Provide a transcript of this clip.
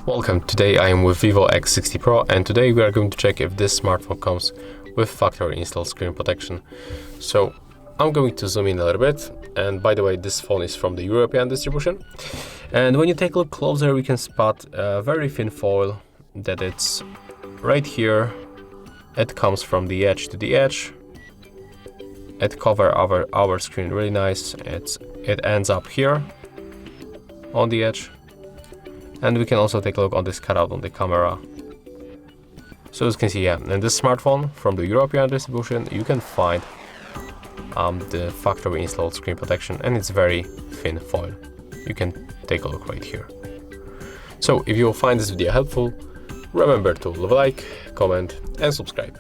Welcome, today I am with VIVO X60 Pro and today we are going to check if this smartphone comes with factory installed screen protection. So I'm going to zoom in a little bit, and by the way this phone is from the European distribution, and when you take a look closer we can spot a very thin foil that it's right here. It comes from the edge to the edge. It covers our screen really nice. It ends up here on the edge. And we can also take a look on this cutout on the camera. So as you can see, yeah, in this smartphone from the European distribution, you can find the factory installed screen protection, and it's very thin foil. You can take a look right here. So if you find this video helpful, remember to leave a like, comment and subscribe.